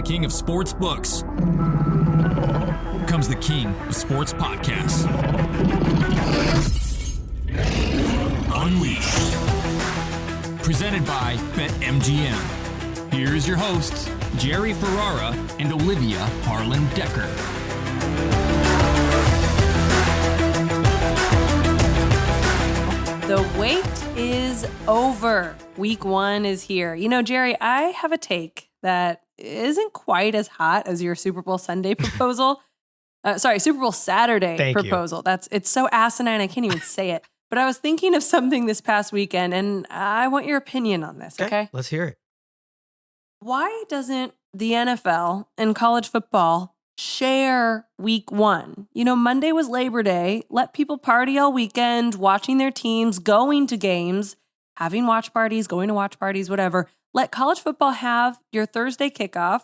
king of sports books comes the king of sports podcasts. Unleashed. Presented by BetMGM. Here's your hosts, Jerry Ferrara and Olivia Harlan Dekker. The wait is over. Week 1 is here. You know, Jerry, I have a take that isn't quite as hot as your Super Bowl Sunday proposal. Super Bowl Saturday proposal. It's so asinine, I can't even say it. But I was thinking of something this past weekend, and I want your opinion on this, okay? Let's hear it. Why doesn't the NFL and college football share week 1? You know, Monday was Labor Day. Let people party all weekend, watching their teams, going to games, having watch parties, going to watch parties, whatever. Let college football have your Thursday kickoff,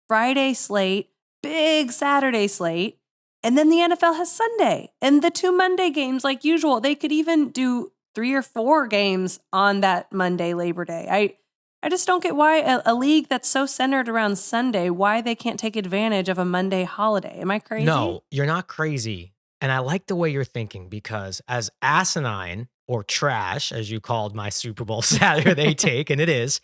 Friday slate, big Saturday slate, and then the NFL has Sunday and the 2 Monday games like usual. They could even do 3 or 4 games on that Monday Labor Day. I just don't get why a league that's so centered around Sunday, why they can't take advantage of a Monday holiday. Am I crazy? No, you're not crazy. And I like the way you're thinking because as asinine or trash, as you called my Super Bowl Saturday take, and it is,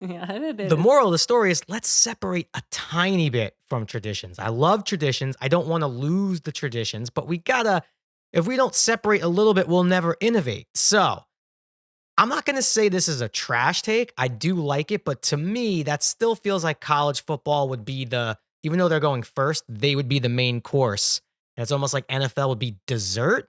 yeah, it is. The moral of the story is let's separate a tiny bit from traditions. I love traditions. I don't want to lose the traditions, but if we don't separate a little bit, we'll never innovate. So I'm not going to say this is a trash take. I do like it, but to me, that still feels like college football would be even though they're going first, they would be the main course. And it's almost like NFL would be dessert.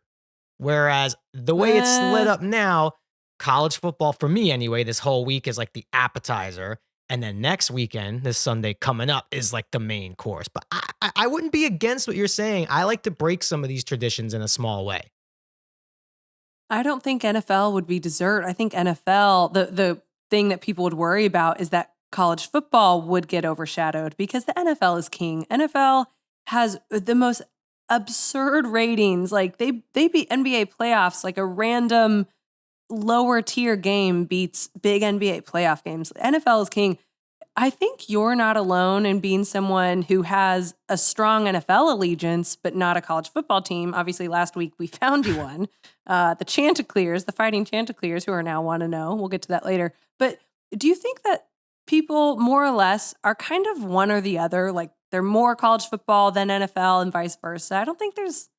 Whereas the way it's split up now, college football, for me anyway, this whole week is like the appetizer. And then next weekend, this Sunday coming up, is like the main course. But I wouldn't be against what you're saying. I like to break some of these traditions in a small way. I don't think NFL would be dessert. I think NFL, the thing that people would worry about is that college football would get overshadowed because the NFL is king. NFL has the most absurd ratings. Like they beat NBA playoffs, like a random lower tier game beats big NBA playoff games. NFL is king. I think you're not alone in being someone who has a strong NFL allegiance, but not a college football team. Obviously, last week we found you one. The Chanticleers, the Fighting Chanticleers, who are now 1-0. We'll get to that later. But do you think that people more or less are kind of one or the other? Like they're more college football than NFL and vice versa? I don't think there's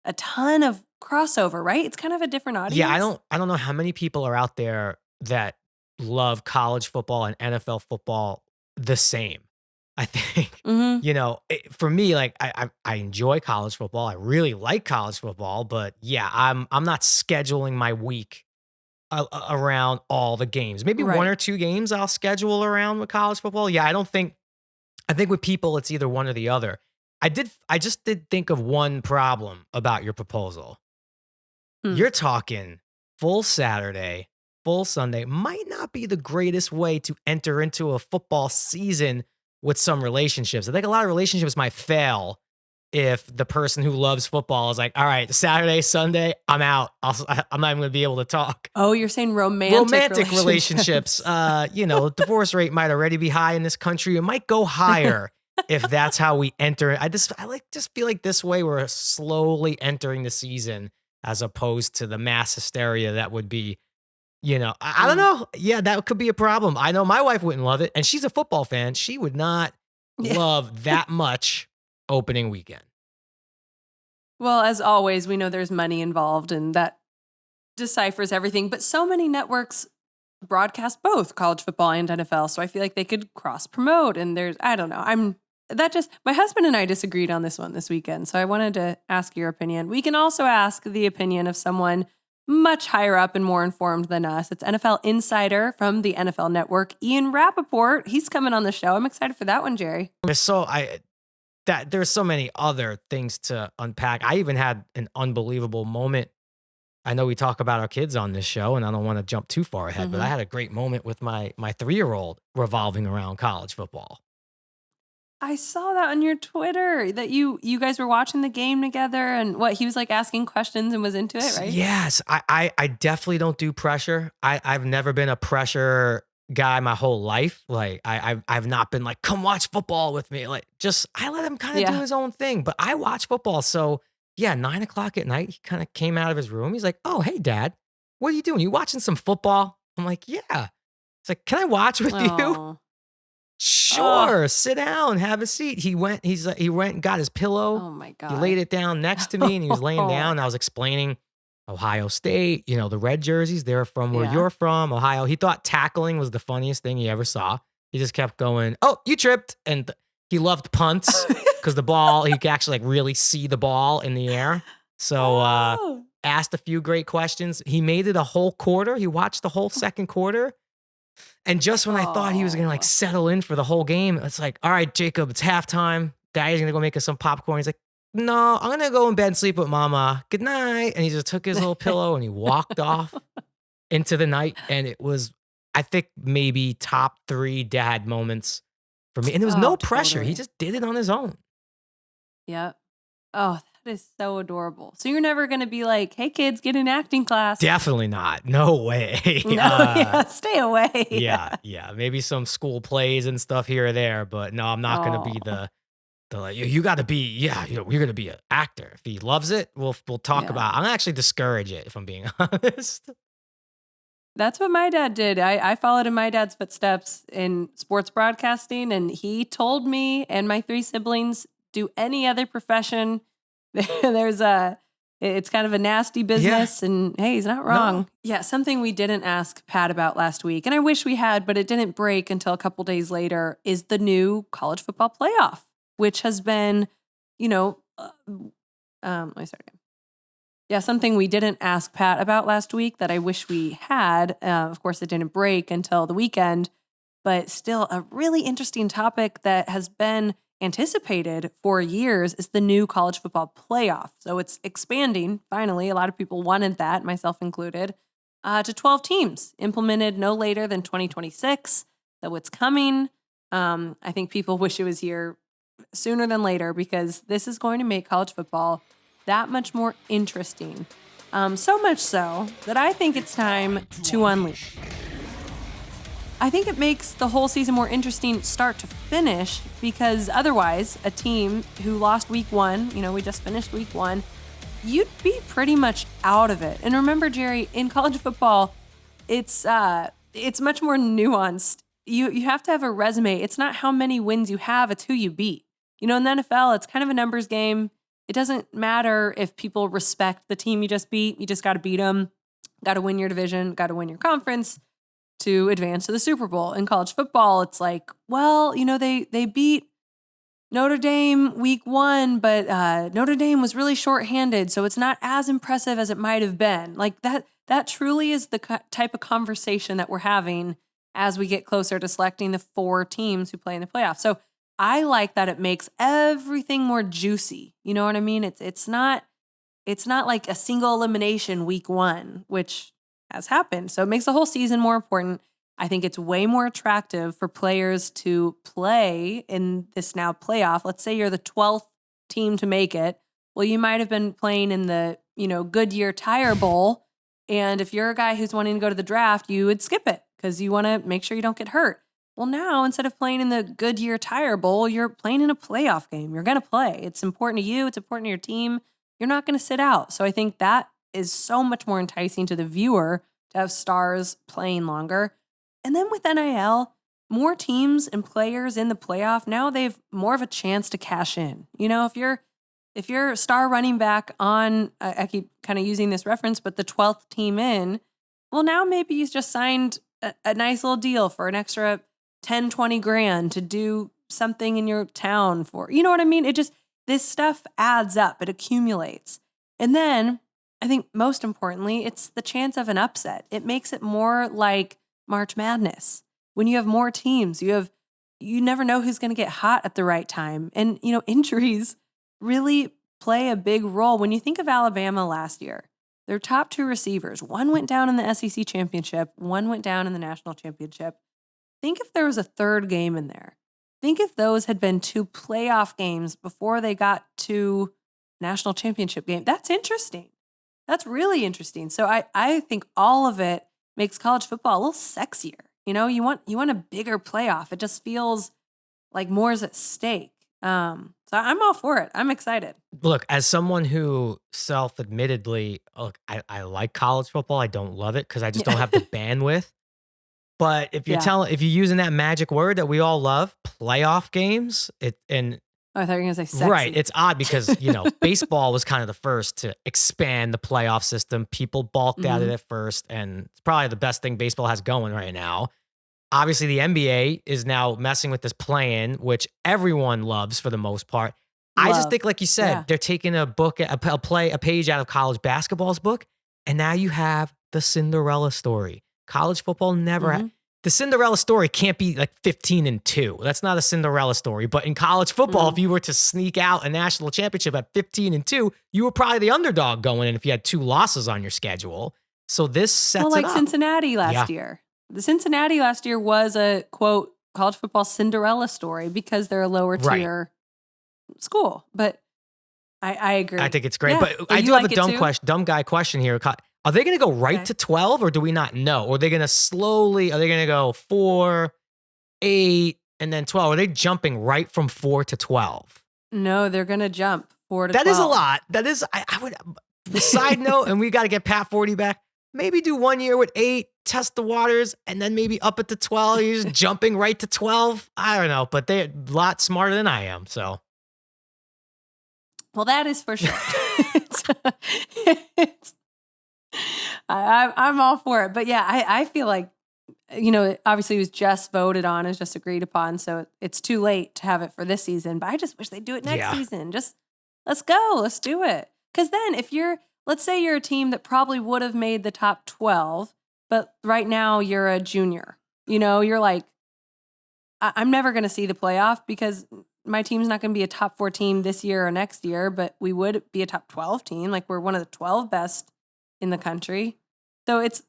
a ton of crossover, right? It's kind of a different audience. Yeah, I don't know how many people are out there that love college football and NFL football the same. I think, you know, for me, like I enjoy college football. I really like college football, but yeah, I'm not scheduling my week around all the games. Maybe 1 or 2 games I'll schedule around with college football. Yeah, I think with people, it's either one or the other. I just did think of one problem about your proposal. You're talking full Saturday, full Sunday might not be the greatest way to enter into a football season with some relationships. I think a lot of relationships might fail if the person who loves football is like, all right, Saturday, Sunday, I'm out. I'm not even going to be able to talk. Oh, you're saying romantic relationships. Divorce rate might already be high in this country. It might go higher if that's how we enter. I just feel like this way we're slowly entering the season as opposed to the mass hysteria that would be, I don't know. Yeah, that could be a problem. I know my wife wouldn't love it, and she's a football fan. She would not love that much opening weekend. Well, as always, we know there's money involved, and that deciphers everything. But so many networks broadcast both college football and NFL, so I feel like they could cross promote. And I don't know. My husband and I disagreed on this one this weekend, so I wanted to ask your opinion. We can also ask the opinion of someone much higher up and more informed than us. It's NFL insider from the NFL Network, Ian Rapoport. He's coming on the show. I'm excited for that one, Jerry. There's so many other things to unpack. I even had an unbelievable moment. I know we talk about our kids on this show, and I don't want to jump too far ahead, but I had a great moment with my 3-year-old revolving around college football. I saw that on your Twitter that you guys were watching the game together, and he was like asking questions and was into it, right? Yes, I definitely don't do pressure. I've never been a pressure guy my whole life. Like I've not been like, come watch football with me. Like just I let him kind of do Yeah. his own thing. But I watch football. So yeah, 9 o'clock at night, he kind of came out of his room. He's like, oh, hey dad, what are you doing? You watching some football? I'm like, yeah. It's like, can I watch with you? Oh. Oh. Sure, sit down, have a seat. He went and got his pillow. Oh my He laid God. it down next to me and he was laying down. Oh. And I was explaining Ohio State, the red jerseys, they're from where Yeah. you're from, Ohio. He thought tackling was the funniest thing he ever saw. He just kept going, oh, you tripped. And he loved punts because the ball, he could actually like really see the ball in the air. So Oh. asked a few great questions. He made it a whole quarter. He watched the whole second quarter. And just when I thought he was going to like Oh. settle in for the whole game, it's like, all right, Jacob, it's halftime. Daddy's going to go make us some popcorn. He's like, no, I'm going to go in bed and sleep with mama. Good night. And he just took his little pillow and he walked off into the night. And it was, I think, maybe top 3 dad moments for me. And there was no pressure. He Totally. just did it on his own. Yep. Oh, that is so adorable. So you're never going to be like, hey, kids, get in acting class. Definitely not. No way. No, yeah, stay away. Yeah. Maybe some school plays and stuff here or there, but no, I'm not going to be Oh. the like, you got to be, you're going to be an actor. If he loves it, we'll talk Yeah. about. I'm gonna actually discourage it if I'm being honest. That's what my dad did. I followed in my dad's footsteps in sports broadcasting, and he told me and my 3 siblings, do any other profession. It's kind of a nasty business, and hey, he's not wrong. No. Yeah, something we didn't ask Pat about last week, and I wish we had, but it didn't break until a couple days later, is the new college football playoff, which has been, let me start again. Yeah, something we didn't ask Pat about last week that I wish we had. Of course, it didn't break until the weekend, but still a really interesting topic that has been anticipated for years is the new college football playoff. So it's expanding, finally. A lot of people wanted that, myself included, to 12 teams, implemented no later than 2026. So it's coming. I think people wish it was here sooner than later because this is going to make college football that much more interesting. So much so that I think it's time to unleash. I think it makes the whole season more interesting start to finish because otherwise a team who lost week 1, we just finished week 1, you'd be pretty much out of it. And remember, Jerry, in college football, it's much more nuanced. You have to have a resume. It's not how many wins you have, it's who you beat. In the NFL, it's kind of a numbers game. It doesn't matter if people respect the team you just beat. You just got to beat them, got to win your division, got to win your conference to advance to the Super Bowl. In college football, it's like, well, they beat Notre Dame week 1, but Notre Dame was really shorthanded, so it's not as impressive as it might have been. Like that truly is the type of conversation that we're having as we get closer to selecting the 4 teams who play in the playoffs. So I like that it makes everything more juicy. You know what I mean? It's not like a single elimination week 1, which has happened. So it makes the whole season more important. I think it's way more attractive for players to play in this now playoff. Let's say you're the 12th team to make it. Well, you might have been playing in the, Goodyear Tire Bowl. And if you're a guy who's wanting to go to the draft, you would skip it because you want to make sure you don't get hurt. Well, now instead of playing in the Goodyear Tire Bowl, you're playing in a playoff game. You're going to play. It's important to you. It's important to your team. You're not going to sit out. So I think that is so much more enticing to the viewer to have stars playing longer. And then with NIL, more teams and players in the playoff, now they've more of a chance to cash in. If you're a star running back on, I keep kind of using this reference, but the 12th team in, well, now maybe you just signed a nice little deal for an extra 10, 20 grand to do something in your town for, you know what I mean? This stuff adds up, it accumulates. And then I think most importantly, it's the chance of an upset. It makes it more like March Madness. When you have more teams, you never know who's going to get hot at the right time. And, injuries really play a big role. When you think of Alabama last year, their top 2 receivers, one went down in the SEC championship, one went down in the national championship. Think if there was a third game in there. Think if those had been 2 playoff games before they got to national championship game. That's interesting. That's really interesting. So I think all of it makes college football a little sexier. You want a bigger playoff. It just feels like more is at stake. So I'm all for it. I'm excited. Look, as someone who self-admittedly, look, I like college football. I don't love it because I just don't have the bandwidth. But if you're using that magic word that we all love, playoff games, I thought you were going to say sexy. Right. It's odd because, baseball was kind of the first to expand the playoff system. People balked at it at first, and it's probably the best thing baseball has going right now. Obviously, the NBA is now messing with this play-in, which everyone loves for the most part. I just think, like you said, they're taking a page out of college basketball's book, and now you have the Cinderella story. College football never the Cinderella story can't be like 15-2. That's not a Cinderella story. But in college football, if you were to sneak out a national championship at 15-2, you were probably the underdog going in if you had 2 losses on your schedule. So this sets it up. Like Cincinnati last year. The Cincinnati last year was a, quote, college football Cinderella story because they're a lower tier school. But I agree. I think it's great. But I do have a dumb guy question here. Are they going to go right to 12 or do we not know? Or are they going to go 4, 8, and then 12? Are they jumping right from 4 to 12? No, they're going to jump 4 to 12. That is a lot. That is, I would, side note, and we got to get Pat Forty back. Maybe do 1 year with 8, test the waters, and then maybe up it to 12. You're just jumping right to 12. I don't know, but they're a lot smarter than I am, so. Well, that is for sure. I'm all for it. But yeah, I feel like, obviously it was just voted on, it's just agreed upon. So it's too late to have it for this season. But I just wish they'd do it next season. Just let's go. Let's do it. Because then let's say you're a team that probably would have made the top 12, but right now you're a junior. You're like, I'm never going to see the playoff because my team's not going to be a top 4 team this year or next year, but we would be a top 12 team. Like we're one of the 12 best in the country. So it's,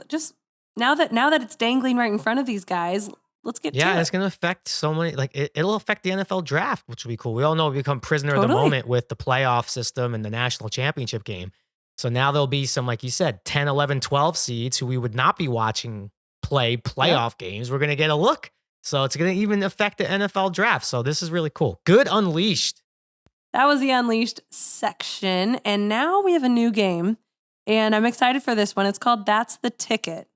just now that it's dangling right in front of these guys, let's get to it. Yeah, it's going to affect so many, it'll affect the NFL draft, which will be cool. We all know we become prisoner of the moment with the playoff system and the national championship game. So now there'll be some, like you said, 10, 11, 12 seeds who we would not be watching play playoff games. We're going to get a look. So it's going to even affect the NFL draft. So this is really cool. Good Unleashed. That was the Unleashed section. And now we have a new game. And I'm excited for this one. It's called That's the Ticket.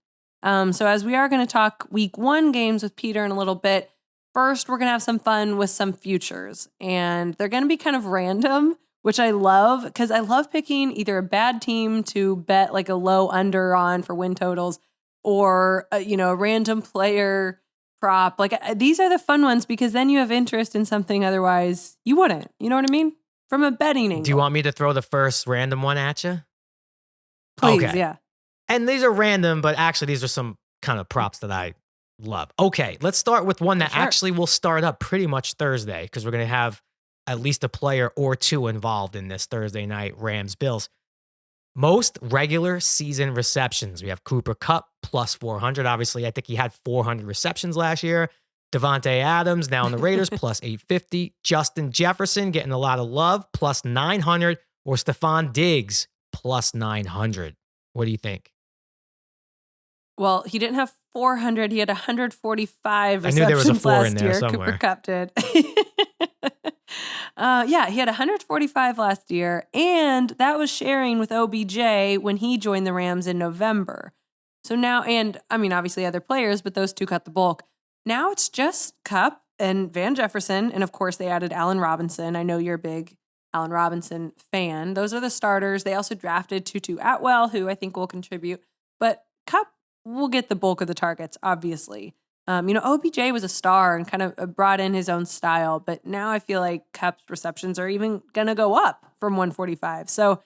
So as we are going to talk week 1 games with Peter in a little bit, first we're going to have some fun with some futures. And they're going to be kind of random, which I love because I love picking either a bad team to bet like a low under on for win totals or, a random player prop. Like these are the fun ones because then you have interest in something otherwise you wouldn't. You know what I mean? From a betting angle. Do you want me to throw the first random one at you? Please, yeah. And these are random, but actually these are some kind of props that I love. Okay, let's start with one that actually will start up pretty much Thursday because we're going to have at least a player or 2 involved in this Thursday night Rams-Bills. Most regular season receptions. We have Cooper Kupp plus 400. Obviously, I think he had 400 receptions last year. Devontae Adams now in the Raiders plus 850. Justin Jefferson getting a lot of love plus 900. Or Stephon Diggs plus 900. What do you think? Well, he didn't have 400. He had 145 receptions I knew there was a 4 last in there year. somewhere. Cooper Kupp did. He had 145 last year, and that was sharing with OBJ when he joined the Rams in November. So now, and I mean, obviously other players, but those 2 cut the bulk. Now it's just Kupp and Van Jefferson, and of course they added Allen Robinson. I know you're a big Allen Robinson fan. Those are the starters. They also drafted Tutu Atwell, who I think will contribute, but Kupp will get the bulk of the targets, obviously. OBJ was a star and kind of brought in his own style, but now I feel like Kupp's receptions are even going to go up from 145. So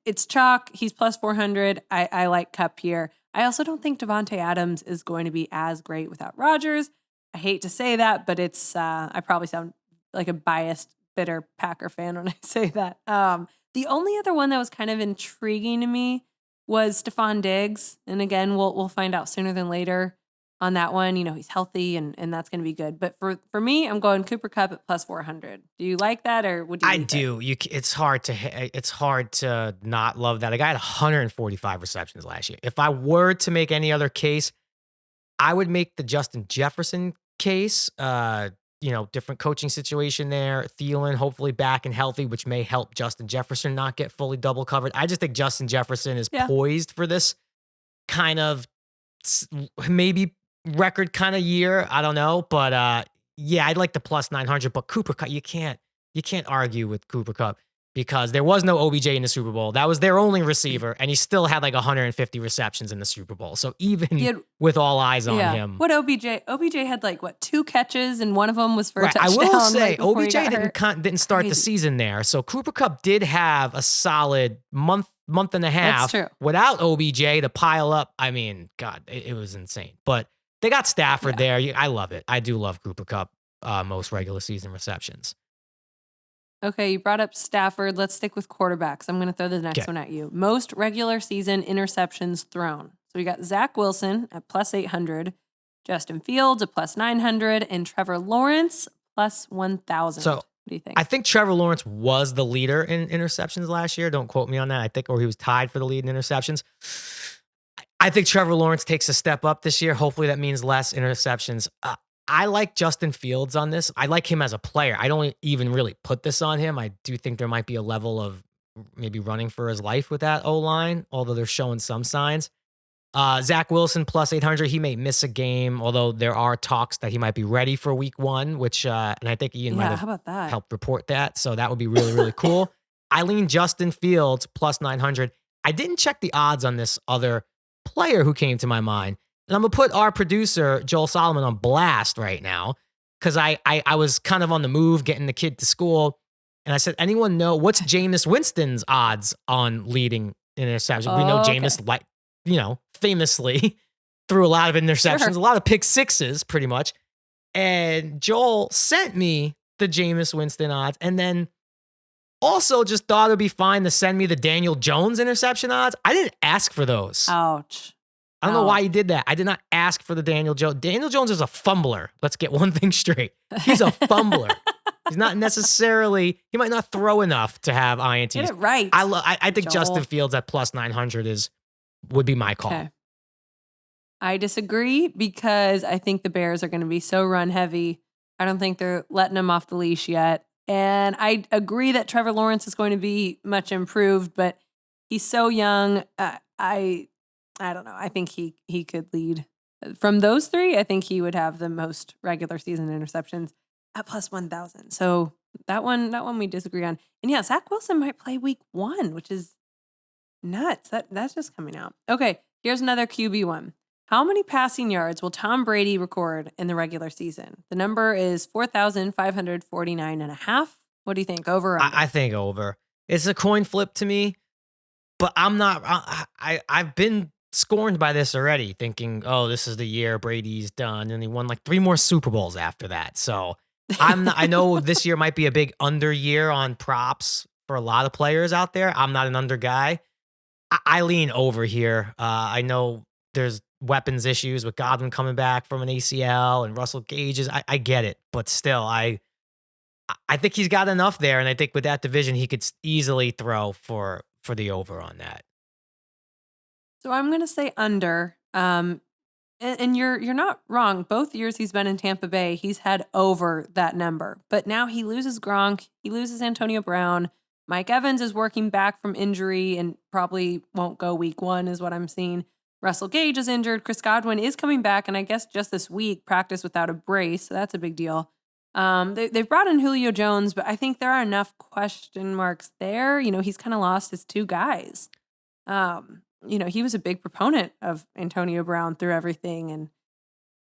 it's chalk. He's plus 400. I like Kupp here. I also don't think Devontae Adams is going to be as great without Rodgers. I hate to say that, but it's I probably sound like a biased, bitter Packer fan when I say that. The only other one that was kind of intriguing to me was Stephon Diggs. And again, we'll find out sooner than later on that one. He's healthy and that's going to be good. But for me, I'm going Cooper Kupp at plus 400. Do you like that or would you? I do. It's hard to not love that. A guy had 145 receptions last year. If I were to make any other case, I would make the Justin Jefferson case. Different coaching situation there. Thielen hopefully back and healthy, which may help Justin Jefferson not get fully double covered. I just think Justin Jefferson is poised for this kind of maybe record kind of year. I don't know, but I'd like the plus 900. But Cooper Kupp, you can't argue with Cooper Kupp because there was no OBJ in the Super Bowl. That was their only receiver, and he still had like 150 receptions in the Super Bowl. So even with all eyes on him, what OBJ had like 2 catches, and one of them was for a touchdown. I will say OBJ didn't start the season there, so Cooper Kupp did have a solid month and a half without OBJ to pile up. I mean, God, it was insane. But they got Stafford there. I love it. I do love Cooper Kupp most regular season receptions. Okay, you brought up Stafford. Let's stick with quarterbacks. I'm going to throw the next one at you. Most regular season interceptions thrown. So we got Zach Wilson at plus 800, Justin Fields at plus 900, and Trevor Lawrence plus 1,000. So what do you think? I think Trevor Lawrence was the leader in interceptions last year. Don't quote me on that. I think, or he was tied for the lead in interceptions. I think Trevor Lawrence takes a step up this year. Hopefully that means less interceptions. I like Justin Fields on this. I like him as a player. I don't even really put this on him. I do think there might be a level of maybe running for his life with that O-line, although they're showing some signs. Zach Wilson plus 800. He may miss a game, although there are talks that he might be ready for week 1, which, and I think Ian might have helped report that. So that would be really, really cool. I lean Justin Fields plus 900. I didn't check the odds on this other player who came to my mind. And I'm going to put our producer, Joel Solomon, on blast right now because I was kind of on the move getting the kid to school. And I said, anyone know what's Jameis Winston's odds on leading interceptions? We know Jameis, famously threw a lot of interceptions, a lot of pick sixes pretty much. And Joel sent me the Jameis Winston odds and then also just thought it would be fine to send me the Daniel Jones interception odds. I didn't ask for those. Ouch. I don't know why he did that. I did not ask for the Daniel Jones. Daniel Jones is a fumbler. Let's get one thing straight. He's a fumbler. He's not necessarily, he might not throw enough to have INTs. Get it right. I think Joel. Justin Fields at plus 900 would be my call. Okay. I disagree because I think the Bears are going to be so run heavy. I don't think they're letting him off the leash yet. And I agree that Trevor Lawrence is going to be much improved, but he's so young. I don't know. I think he could lead. From those 3, I think he would have the most regular season interceptions at plus 1,000. So that one we disagree on. And yeah, Zach Wilson might play week 1, which is nuts. That's just coming out. Okay, here's another QB one. How many passing yards will Tom Brady record in the regular season? The number is 4,549.5. What do you think? Over or under? I think over. It's a coin flip to me, but I'm not. I've been scorned by this already, thinking, oh, this is the year Brady's done, and he won like 3 more Super Bowls after that. So I know this year might be a big under year on props for a lot of players out there. I'm not an under guy. I lean over here. I know there's weapons issues with Godwin coming back from an ACL and Russell Gage I get it, but still, I think he's got enough there, and I think with that division, he could easily throw for the over on that. So I'm going to say under. And you're not wrong. Both years he's been in Tampa Bay, he's had over that number. But now he loses Gronk, he loses Antonio Brown. Mike Evans is working back from injury and probably won't go week 1 is what I'm seeing. Russell Gage is injured. Chris Godwin is coming back, and I guess just this week practiced without a brace, so that's a big deal. They've brought in Julio Jones, but I think there are enough question marks there. He's kind of lost his 2 guys. He was a big proponent of Antonio Brown through everything,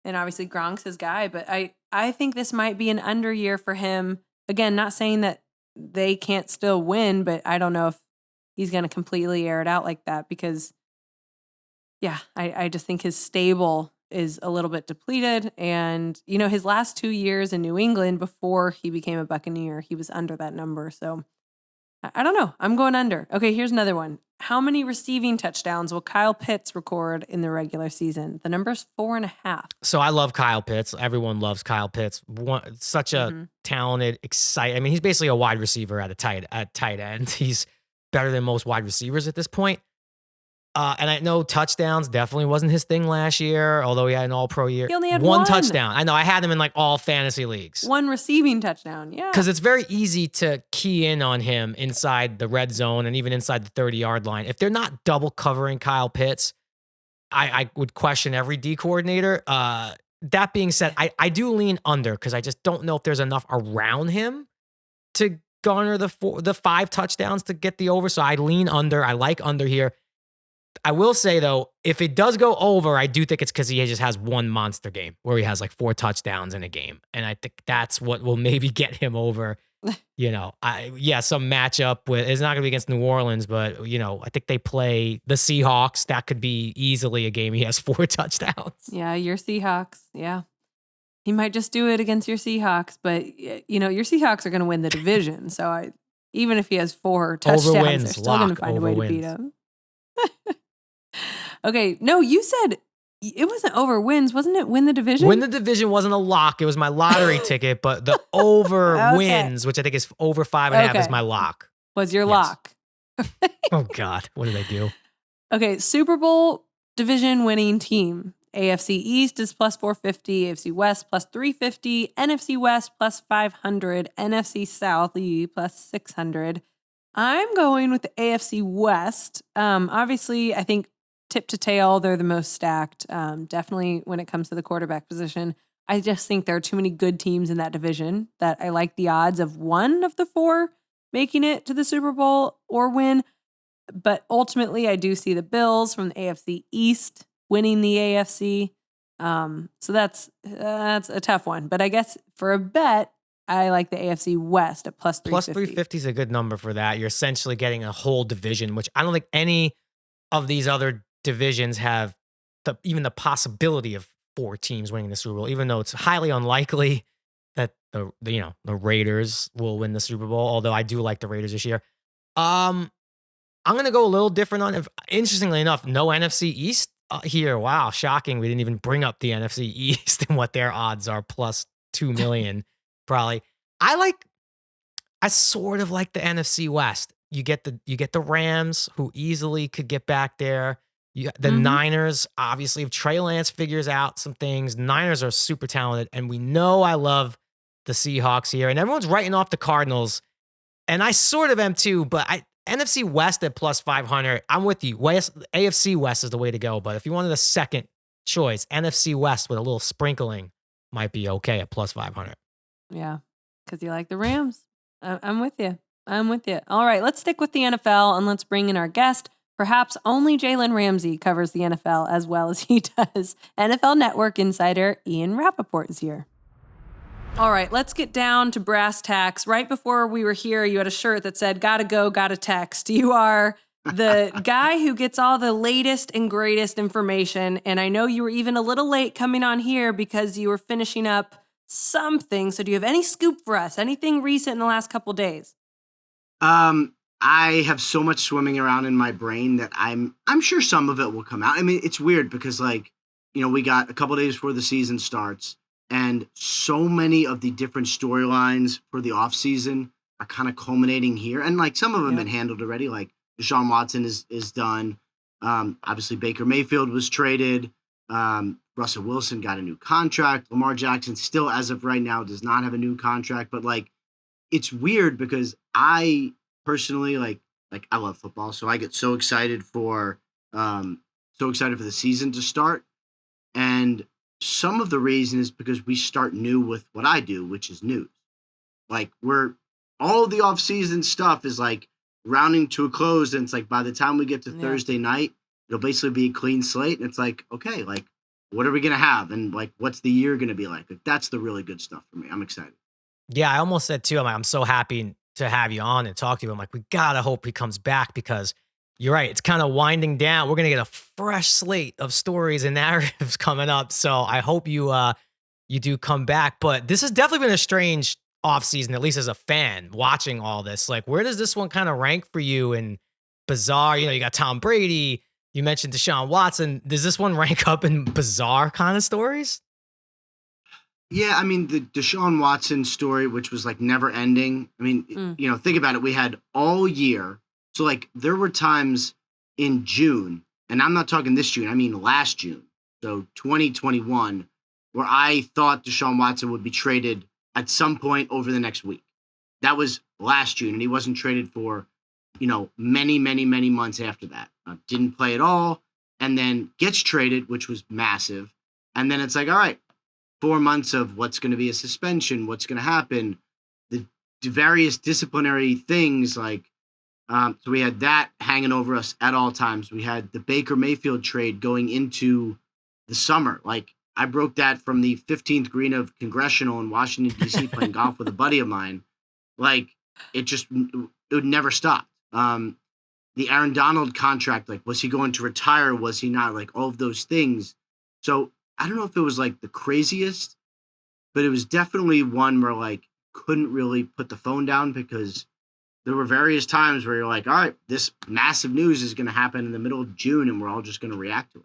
and obviously Gronk's his guy. But I think this might be an under year for him. Again, not saying that they can't still win, but I don't know if he's going to completely air it out like that because, I just think his stable is a little bit depleted. And, his last 2 years in New England before he became a Buccaneer, he was under that number. So I don't know. I'm going under. Okay, here's another one. How many receiving touchdowns will Kyle Pitts record in the regular season? The number's 4.5. So I love Kyle Pitts. Everyone loves Kyle Pitts. Such a talented, exciting. I mean, he's basically a wide receiver at tight end. He's better than most wide receivers at this point. And I know touchdowns definitely wasn't his thing last year, although he had an all-pro year. He only had one one touchdown. I know. I had him in like all fantasy leagues. One receiving touchdown, yeah. Because it's very easy to key in on him inside the red zone and even inside the 30-yard line. If they're not double covering Kyle Pitts, I would question every D coordinator. That being said, I do lean under because I just don't know if there's enough around him to garner the 5 touchdowns to get the over. So I lean under. I like under here. I will say, though, if it does go over, I do think it's because he just has one monster game where he has like 4 touchdowns in a game. And I think that's what will maybe get him over. Some matchup with, it's not going to be against New Orleans, but, I think they play the Seahawks. That could be easily a game he has 4 touchdowns. Yeah, your Seahawks. Yeah. He might just do it against your Seahawks, but, your Seahawks are going to win the division. So even if he has 4 touchdowns, they're still going to find a way to beat him. Okay, no, you said it wasn't over wins, wasn't it? Win the division? Win the division wasn't a lock. It was my lottery ticket, but the over wins, which I think is over 5.5 is my lock. Was your lock. Oh, God. What did I do? Okay, Super Bowl division winning team. AFC East is plus 450, AFC West plus 350, NFC West plus 500, NFC South plus 600. I'm going with the AFC West. Obviously, I think tip to tail, they're the most stacked. Definitely when it comes to the quarterback position. I just think there are too many good teams in that division that I like the odds of one of the 4 making it to the Super Bowl or win. But ultimately, I do see the Bills from the AFC East winning the AFC. So that's a tough one. But I guess for a bet, I like the AFC West at plus 350. Plus 350 is a good number for that. You're essentially getting a whole division, which I don't think any of these other divisions have even the possibility of 4 teams winning the Super Bowl, even though it's highly unlikely that the Raiders will win the Super Bowl, although I do like the Raiders this year. I'm going to go a little different on it. Interestingly enough, no NFC East here. Wow, shocking. We didn't even bring up the NFC East and what their odds are, plus 2 million probably. I sort of like the NFC West. You get the Rams, who easily could get back there. The Niners, obviously, if Trey Lance figures out some things, Niners are super talented, and we know I love the Seahawks here, and everyone's writing off the Cardinals, and I sort of am too, but NFC West at plus 500, I'm with you. AFC West is the way to go, but if you wanted a second choice, NFC West with a little sprinkling might be okay at plus 500. Yeah, because you like the Rams. I'm with you. All right, let's stick with the NFL, and let's bring in our guest. Perhaps only Jalen Ramsey covers the NFL as well as he does. NFL Network insider Ian Rapoport is here. All right, let's get down to brass tacks. Right before we were here, you had a shirt that said, "Gotta go, gotta text." You are the guy who gets all the latest and greatest information. And I know you were even a little late coming on here because you were finishing up something. So do you have any scoop for us? Anything recent in the last couple days? I have so much swimming around in my brain that I'm sure some of it will come out. I mean, it's weird because we got a couple days before the season starts, and so many of the different storylines for the off season are kind of culminating here. And some of them have been handled already. Like Deshaun Watson is done. Obviously Baker Mayfield was traded. Russell Wilson got a new contract. Lamar Jackson still, as of right now, does not have a new contract. But it's weird because I personally I love football, so I get so excited for the season to start. And some of the reason is because we start new with what I do, which is news. We're all of the off-season stuff is rounding to a close, and it's by the time we get to Thursday night, it'll basically be a clean slate, and it's okay, what are we gonna have, and what's the year gonna be like? That's the really good stuff for me. I'm excited. Yeah, I almost said too, I'm so happy to have you on and talk to you. I'm we gotta hope he comes back because you're right. It's kind of winding down. We're going to get a fresh slate of stories and narratives coming up. So I hope you do come back. But this has definitely been a strange offseason, at least as a fan watching all this. Where does this one kind of rank for you in bizarre? You got Tom Brady. You mentioned Deshaun Watson. Does this one rank up in bizarre kind of stories? Yeah, I mean, the Deshaun Watson story, which was never ending. I mean, think about it. We had all year. So there were times in June and I'm not talking this June, I mean last June, so 2021, where I thought Deshaun Watson would be traded at some point over the next week. That was last June, and he wasn't traded for, many, many, many months after that. Didn't play at all, and then gets traded, which was massive. And then it's like, all right, 4 months of what's going to be a suspension, what's going to happen, the various disciplinary things. So we had that hanging over us at all times. We had the Baker Mayfield trade going into the summer. I broke that from the 15th green of Congressional in Washington, D.C., playing golf with a buddy of mine. It would never stop. The Aaron Donald contract, was he going to retire? Was he not? All of those things. So I don't know if it was the craziest, but it was definitely one where couldn't really put the phone down, because there were various times where you're all right, this massive news is going to happen in the middle of June and we're all just going to react to it.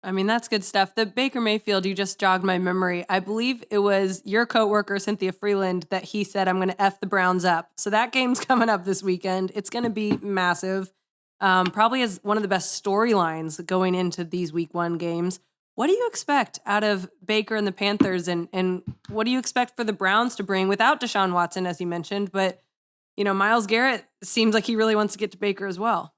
I mean, that's good stuff. The Baker Mayfield, you just jogged my memory. I believe it was your coworker, Cynthia Freeland, that he said, I'm going to F the Browns up. So that game's coming up this weekend. It's going to be massive. Probably as one of the best storylines going into these week 1 games. What do you expect out of Baker and the Panthers? And what do you expect for the Browns to bring without Deshaun Watson, as you mentioned? But, Myles Garrett seems like he really wants to get to Baker as well.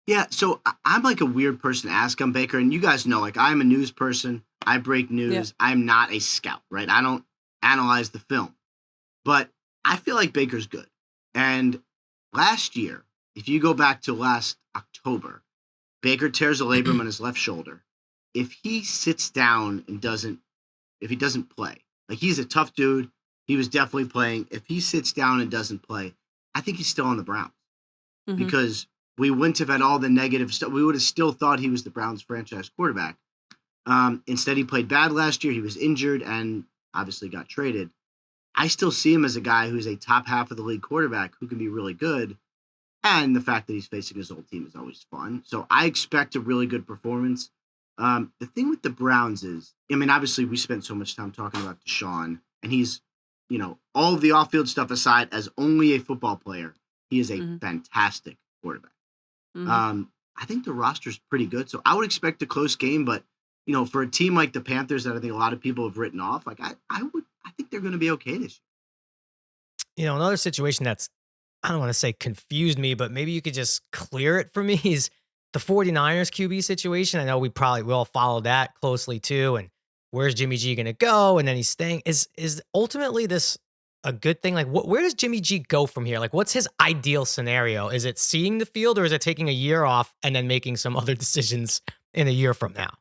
Yeah, so I'm a weird person to ask on Baker, and you guys know, I'm a news person. I break news. Yeah. I'm not a scout, right? I don't analyze the film. But I feel like Baker's good. And last year, if you go back to last October, Baker tears a labrum on his left shoulder. If he sits down and if he doesn't play, he's a tough dude. He was definitely playing. If he sits down and doesn't play, I think he's still on the Browns. Mm-hmm. Because we wouldn't have had all the negative stuff. We would have still thought he was the Browns franchise quarterback. Instead, he played bad last year. He was injured and obviously got traded. I still see him as a guy who's a top half of the league quarterback who can be really good. And the fact that he's facing his old team is always fun. So I expect a really good performance. The thing with the Browns is, obviously we spent so much time talking about Deshaun, and he's, all of the off-field stuff aside, as only a football player, he is a fantastic quarterback. Mm-hmm. I think the roster's pretty good, so I would expect a close game. But for a team like the Panthers that I think a lot of people have written off, I think they're going to be okay this year. Another situation that's, I don't want to say confused me, but maybe you could just clear it for me, is the 49ers QB situation. I know we probably will follow that closely too. And where's Jimmy G going to go? And then he's staying. Is ultimately this a good thing? Where does Jimmy G go from here? What's his ideal scenario? Is it seeing the field, or is it taking a year off and then making some other decisions in a year from now?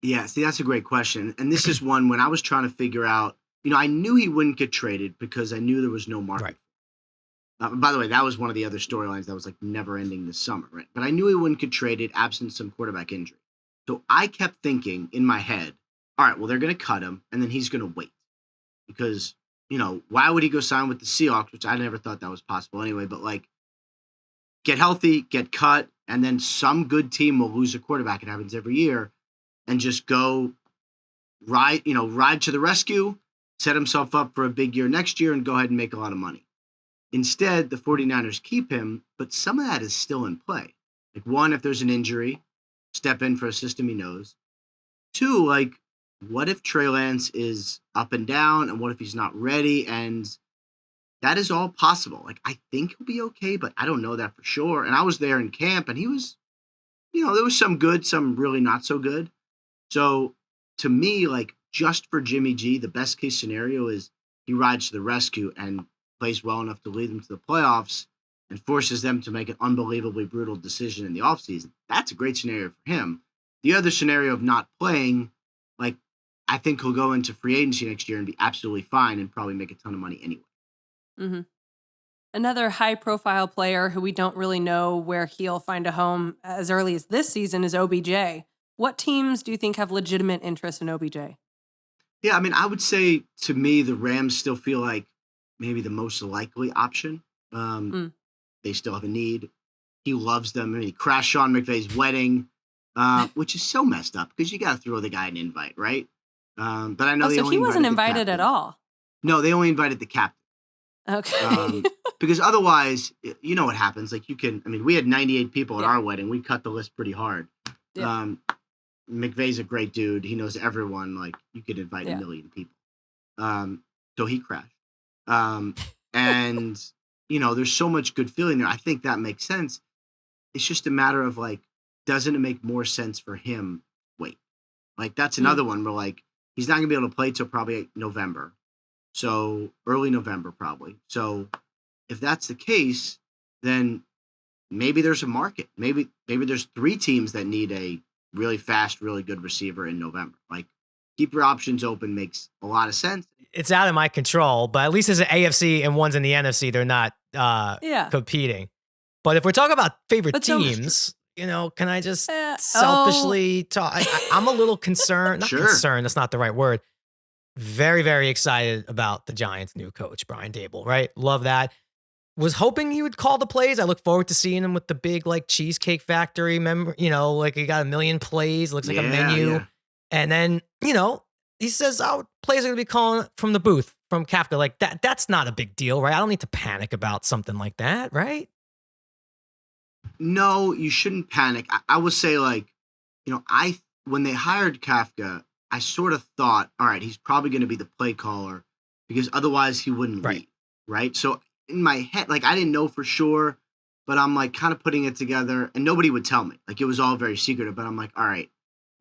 Yeah, see, that's a great question. And this is one when I was trying to figure out, I knew he wouldn't get traded because I knew there was no market. Right. By the way, that was one of the other storylines that was never ending this summer, right? But I knew he wouldn't get traded absent some quarterback injury. So I kept thinking in my head, all right, well, they're going to cut him and then he's going to wait. Because, why would he go sign with the Seahawks, which I never thought that was possible anyway, but get healthy, get cut, and then some good team will lose a quarterback. It happens every year, and just go ride to the rescue, set himself up for a big year next year and go ahead and make a lot of money. Instead, the 49ers keep him, but some of that is still in play. One, if there's an injury, step in for a system he knows. Two, what if Trey Lance is up and down, and what if he's not ready? And that is all possible. I think he'll be okay, but I don't know that for sure. And I was there in camp, and he was, there was some good, some really not so good. So to me, just for Jimmy G, the best case scenario is he rides to the rescue and plays well enough to lead them to the playoffs and forces them to make an unbelievably brutal decision in the offseason. That's a great scenario for him. The other scenario of not playing, I think he'll go into free agency next year and be absolutely fine and probably make a ton of money anyway. Mm-hmm. Another high-profile player who we don't really know where he'll find a home as early as this season is OBJ. What teams do you think have legitimate interest in OBJ? Yeah, I would say, to me, the Rams still feel like maybe the most likely option. They still have a need. He loves them. He crashed Sean McVay's wedding, which is so messed up because you got to throw the guy an invite, right? But I know so he wasn't invited at all. No, they only invited the captain. Okay. Because otherwise, you know what happens. Like we had 98 people at our wedding. We cut the list pretty hard. Yeah. McVay's a great dude. He knows everyone. Like you could invite a million people. So he crashed. And there's so much good feeling there. I think that makes sense. It's just a matter of like, doesn't it make more sense for him? Wait, like that's another one where like, he's not gonna be able to play till probably November. So early November, probably. So if that's the case, then maybe there's a market. Maybe there's 3 teams that need a really fast, really good receiver in November. Like keep your options open makes a lot of sense. It's out of my control, but at least there's an AFC and one's in the NFC. They're not competing. But if we're talking about favorite teams, can I just selfishly talk? I'm a little concerned. Not concerned. That's not the right word. Very, very excited about the Giants' new coach, Brian Daboll, right? Love that. Was hoping he would call the plays. I look forward to seeing him with the big like Cheesecake Factory member, like he got 1 million plays, looks like a menu. Yeah. And then, he says, plays are going to be calling from the booth from Kafka. Like that's not a big deal, right? I don't need to panic about something like that, right? No, you shouldn't panic. I would say like, when they hired Kafka, I sort of thought, all right, he's probably going to be the play caller because otherwise he wouldn't lead, right? So in my head, like I didn't know for sure, but I'm like kind of putting it together and nobody would tell me. Like it was all very secretive, but I'm like, all right,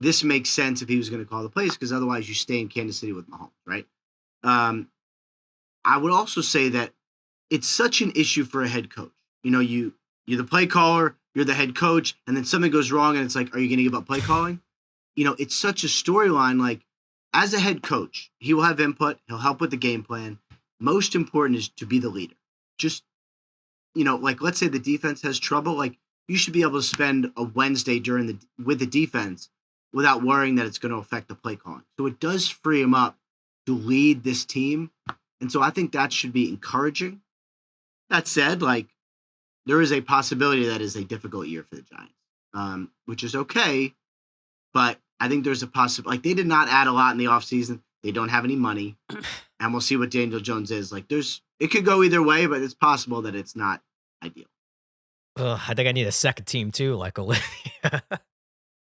this makes sense if he was going to call the plays because otherwise you stay in Kansas City with Mahomes, right? I would also say that it's such an issue for a head coach. You're the play caller, you're the head coach, and then something goes wrong and it's like, are you going to give up play calling? It's such a storyline. Like as a head coach, he will have input. He'll help with the game plan. Most important is to be the leader. Just, like let's say the defense has trouble. Like you should be able to spend a Wednesday with the defense without worrying that it's going to affect the play calling. So it does free him up to lead this team. And so I think that should be encouraging. That said, like there is a possibility that is a difficult year for the Giants, which is okay. But I think there's a possibility. Like they did not add a lot in the offseason. They don't have any money. And we'll see what Daniel Jones is. Like it could go either way, but it's possible that it's not ideal. I think I need a second team too, like Olivia.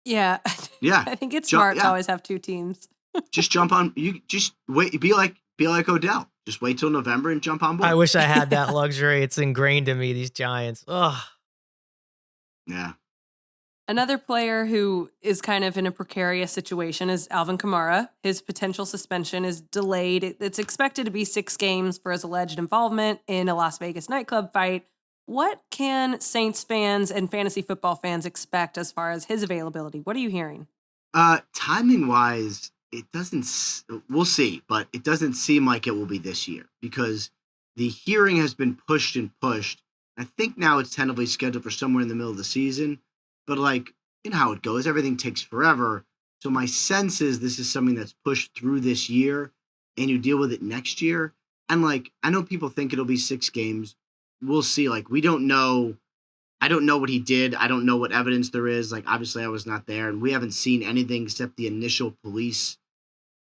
Yeah. I think it's smart to always have 2 teams. Just jump on. You just wait. Be like Odell. Just wait till November and jump on board. I wish I had that luxury. It's ingrained in me, these Giants. Ugh. Yeah. Another player who is kind of in a precarious situation is Alvin Kamara. His potential suspension is delayed. It's expected to be 6 games for his alleged involvement in a Las Vegas nightclub fight. What can Saints fans and fantasy football fans expect as far as his availability? What are you hearing? Timing-wise, we'll see, but it doesn't seem like it will be this year because the hearing has been pushed and pushed. I think now it's tentatively scheduled for somewhere in the middle of the season. But like, how it goes, everything takes forever. So my sense is this is something that's pushed through this year and you deal with it next year. And like, I know people think it'll be 6 games. We'll see. Like, we don't know. I don't know what he did. I don't know what evidence there is. Like, obviously I was not there and we haven't seen anything except the initial police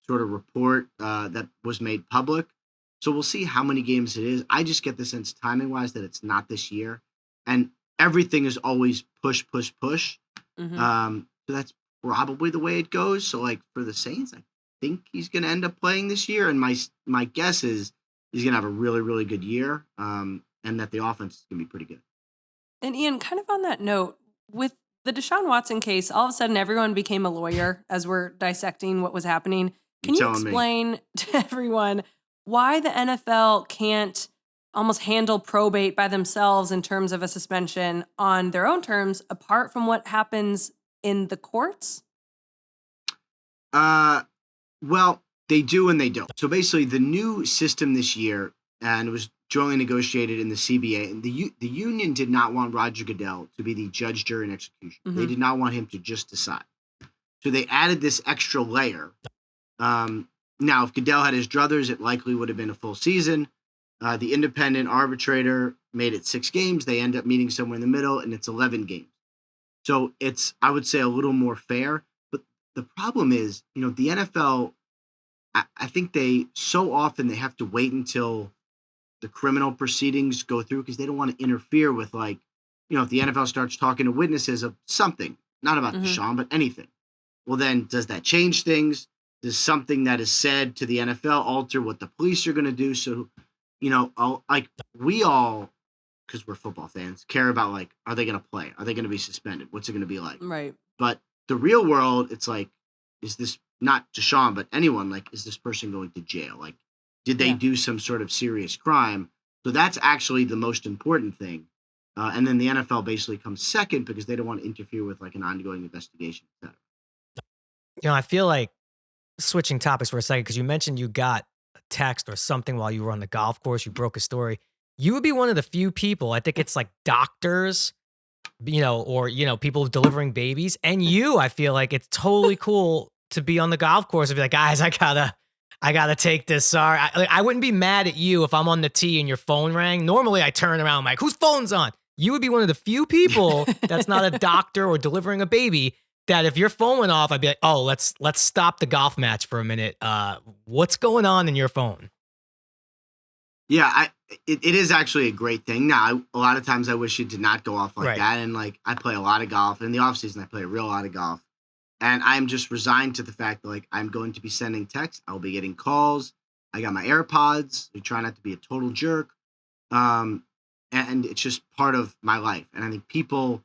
sort of report that was made public. So we'll see how many games it is. I just get the sense timing wise that it's not this year. And everything is always push, push, push. Mm-hmm. So that's probably the way it goes. So like for the Saints, I think he's going to end up playing this year. And my guess is he's going to have a really, really good year. And that the offense is going to be pretty good. And Ian, kind of on that note, with the Deshaun Watson case, all of a sudden everyone became a lawyer as we're dissecting what was happening. Can you explain to everyone why the NFL can't almost handle probate by themselves in terms of a suspension on their own terms, apart from what happens in the courts? Well, they do and they don't. So basically the new system this year, and it was jointly negotiated in the CBA, and the union did not want Roger Goodell to be the judge, jury, and execution. Mm-hmm. They did not want him to just decide. So they added this extra layer. Now, if Goodell had his druthers, it likely would have been a full season. The independent arbitrator made it 6 games. They end up meeting somewhere in the middle, and it's 11 games. So it's, I would say, a little more fair. But the problem is, the NFL, I think so often they have to wait until the criminal proceedings go through because they don't want to interfere with like, if the NFL starts talking to witnesses of something, not about Deshaun, but anything. Well, then does that change things? Does something that is said to the NFL alter what the police are going to do? So, we all, because we're football fans, care about like, are they going to play? Are they going to be suspended? What's it going to be like? Right. But the real world, it's like, is this not Deshaun, but anyone, like, is this person going to jail? Like, did they do some sort of serious crime? So that's actually the most important thing. And then the NFL basically comes second because they don't want to interfere with like an ongoing investigation, et cetera. I feel like switching topics for a second, because you mentioned you got a text or something while you were on the golf course, you broke a story. You would be one of the few people, I think it's like doctors, or, people delivering babies. And I feel like it's totally cool to be on the golf course and be like, guys, I gotta take this. Sorry. I wouldn't be mad at you if I'm on the tee and your phone rang. Normally I turn around, I'm like, whose phone's on? You would be one of the few people that's not a doctor or delivering a baby that if your phone went off, I'd be like, oh, let's stop the golf match for a minute. What's going on in your phone? Yeah, it is actually a great thing. Now, a lot of times I wish it did not go off like that. And like, I play a lot of golf. In the off season, I play a real lot of golf. And I'm just resigned to the fact that like, I'm going to be sending texts. I'll be getting calls. I got my AirPods. I try not to be a total jerk. And it's just part of my life. And I think people,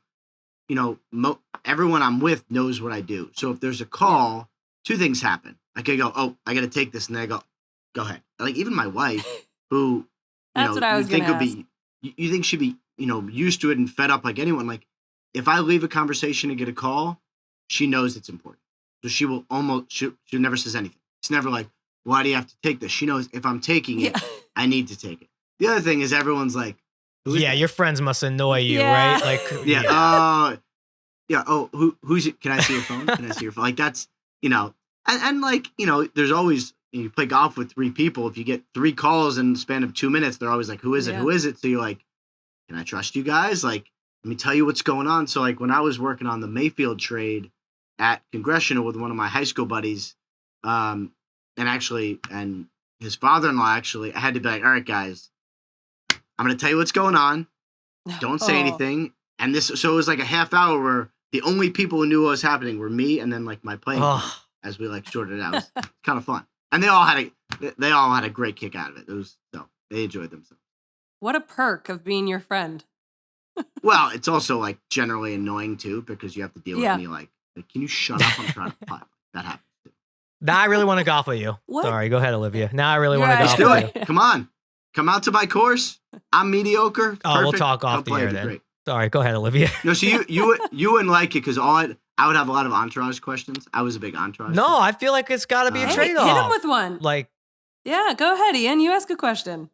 everyone I'm with knows what I do. So if there's a call, two things happen. I could go, oh, I got to take this. And then I go ahead. Like even my wife, who, That's what I was going to ask. You think she'd be, used to it and fed up like anyone. Like if I leave a conversation and get a call, she knows it's important. So she will she never says anything. It's never like, why do you have to take this? She knows if I'm taking it, I need to take it. The other thing is everyone's like, your friends must annoy you, Yeah. right? Like, Oh, who's it? Can I see your phone? Can I see your phone? Like that's, and like, there's always, you play golf with three people. If you get three calls in the span of 2 minutes, they're always like, who is it? Who is it? So you're like, can I trust you guys? Like, let me tell you what's going on. So like when I was working on the Mayfield trade at Congressional with one of my high school buddies, and his father-in-law, actually, I had to be like, all right, guys, I'm going to tell you what's going on. Don't say anything. And so it was like a half hour where the only people who knew what was happening were me and then like my playing partner, as we like sorted it out. It was kind of fun. And they all had a great kick out of it. They enjoyed themselves. What a perk of being your friend. Well, it's also like generally annoying too, because you have to deal with me like, can you shut up? I'm trying to putt. That happens too. Now I really want to golf with you. What? Sorry, go ahead, Olivia. Now I really want to golf Do with you. it. Come on. Come out to my course. I'm mediocre. Oh, we'll Perfect. talk off the air then. Great. Sorry, go ahead, Olivia. No, so you wouldn't like it because I would have a lot of entourage questions. I was a big entourage. No, I feel like it's got to be a trade-off. Hit him with one. Like, yeah, go ahead, Ian. You ask a question.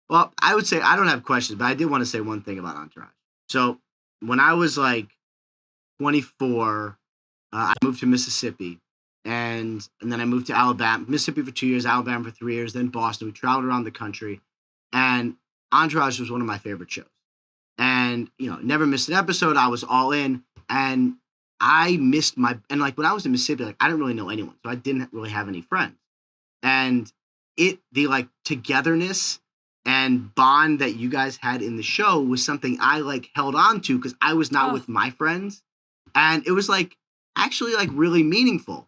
Well, I would say I don't have questions, but I did want to say one thing about entourage. So when I was like 24, I moved to Mississippi, and then I moved to Alabama, Mississippi for 2 years, Alabama for 3 years, then Boston. We traveled around the country, and Entourage was one of my favorite shows. And, never missed an episode. I was all in, and I missed and like when I was in Mississippi, like I didn't really know anyone, so I didn't really have any friends. And the like togetherness and bond that you guys had in the show was something I like held on to because I was not with my friends. And it was like actually like really meaningful.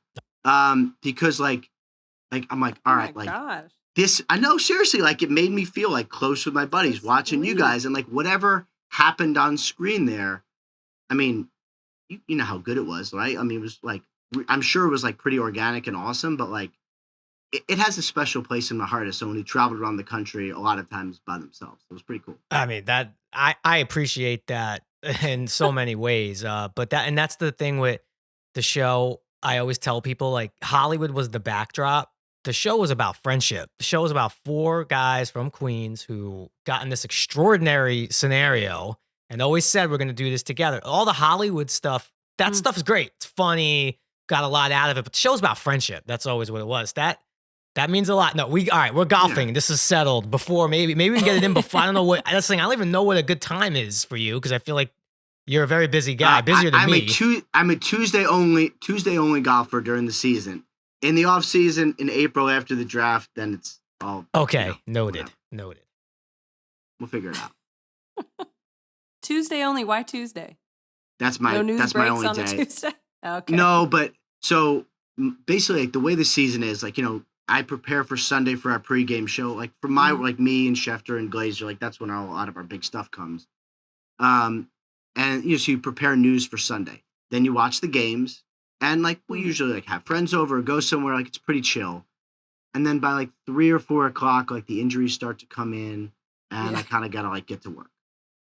Because like I'm like, all right, like gosh. This, I know seriously, like it made me feel like close with my buddies watching you guys and like whatever happened on screen there. I mean, you know how good it was, right? I mean, it was like, I'm sure it was like pretty organic and awesome, but like it has a special place in my heart as someone who traveled around the country a lot of times by themselves. It was pretty cool. I mean, that I appreciate that in so many ways. But that's the thing with the show. I always tell people like Hollywood was the backdrop. The show was about friendship. The show was about 4 guys from Queens who got in this extraordinary scenario and always said, we're going to do this together. All the Hollywood stuff, that stuff is great. It's funny, got a lot out of it, but the show's about friendship. That's always what it was. That means a lot. No, all right, we're golfing. Yeah. This is settled before. Maybe we can get it in before. I don't know what, that's the thing. I don't even know what a good time is for you because I feel like you're a very busy guy, busier than me. I'm a Tuesday only golfer during the season. In the off season, in April after the draft, then it's all okay. Noted. We'll figure it out. Tuesday only. Why Tuesday? That's my No news that's my breaks only on a day. Tuesday? Okay. No, but so basically, like the way the season is, like I prepare for Sunday for our pregame show. Like for my like me and Schefter and Glazer, like that's when a lot of our big stuff comes. And so you prepare news for Sunday. Then you watch the games, and like we usually like have friends over or go somewhere. Like it's pretty chill. And then by like 3 or 4 o'clock, like the injuries start to come in, and I kind of gotta like get to work.